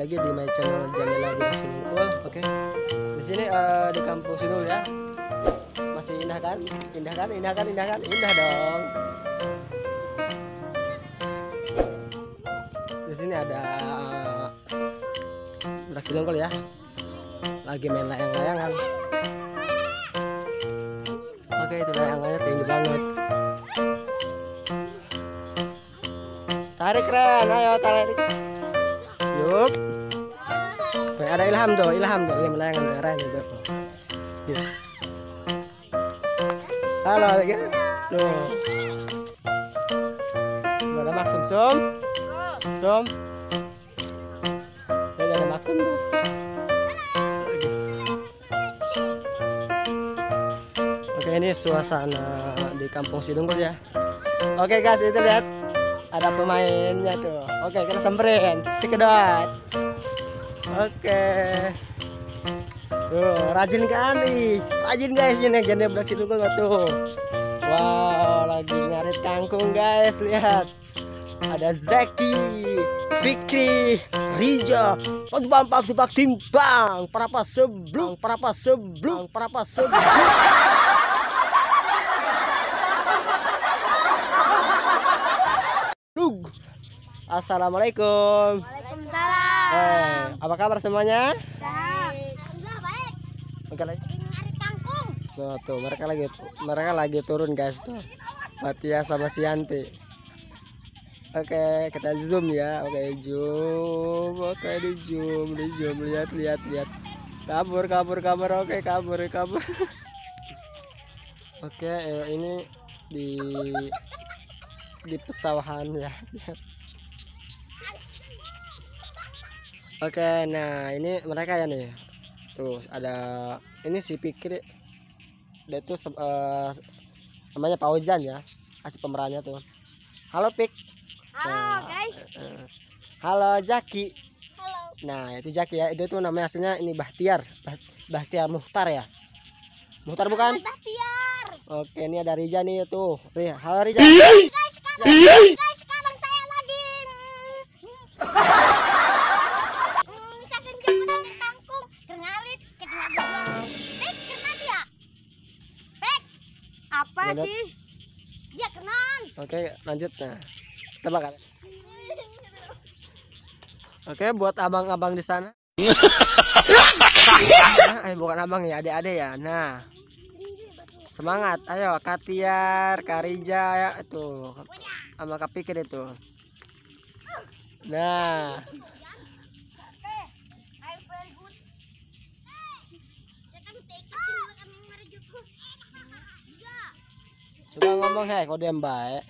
lagi di my channel Jamila Budak Sinungkul. Oke. Di sini di Kampung Sinul ya. Masih indah kan? Indah kan? Indah kan? Indah kan? Indah dong. Di sini ada Budak Sinungkul ya. Lagi main layang-layangan. Oke, itu layang-layangnya tinggi banget. Tarik Ren, ayo tarik. Yuk. Ada Ilham tuh, Ilham melayangan Ren itu. Halo lagi. Tuh. Ada Maksum Sum. Sum. Ada Maksum tuh. Oke, ini suasana di Kampung Sinungkul ya. Oke guys, itu lihat. Ada pemainnya tuh. Oke, kita samperin si kedot. Oke. Tuh, rajin kali. Rajin guys ini gede Budak Sinungkul tuh. Wow, lagi ngarit kangkung guys, lihat. Ada Zeki, Fikri, Rija, tebak timbang, para pas sebelum. Assalamualaikum. Waalaikumsalam. Apa kabar semuanya? Alhamdulillah baik. Oke lagi. Ngarit kangkung. Nah, tuh mereka lagi turun guys tuh. Fatia sama Sianti. Oke, kita zoom ya. Oke, zoom. Oke, di zoom. Lihat. Kabur. Oke, kabur. Oke, ini di pesawahan ya. Oke, nah ini mereka ya nih. Tuh ada ini si Fikri. Dia tuh namanya Fauzan ya. Kasih pemerannya tuh. Halo Pik. Halo guys. Halo Jaki. Halo. Nah, itu Jaki ya. Itu tuh namanya aslinya ini Bahtiar. Bahtiar Muhtar ya. Muhtar bukan? Bahtiar. Oke, ini ada Rija nih tuh. Halo Rija. Guys, sekarang saya lagi misalkan dia ngarit kangkung, ngarit kedua buang. Pek, kenat ya? Pek. Apa Kenat. sih? Ya kenan. Oke, lanjut nah. Tebak kan? Oke, buat abang-abang di sana. Nah, bukan abang ya, adik-adik ya. Nah, semangat, ayo Katiar, Karija ya itu, sama Kak Pikir itu. Nah, coba ngomong hei, kau diam baik.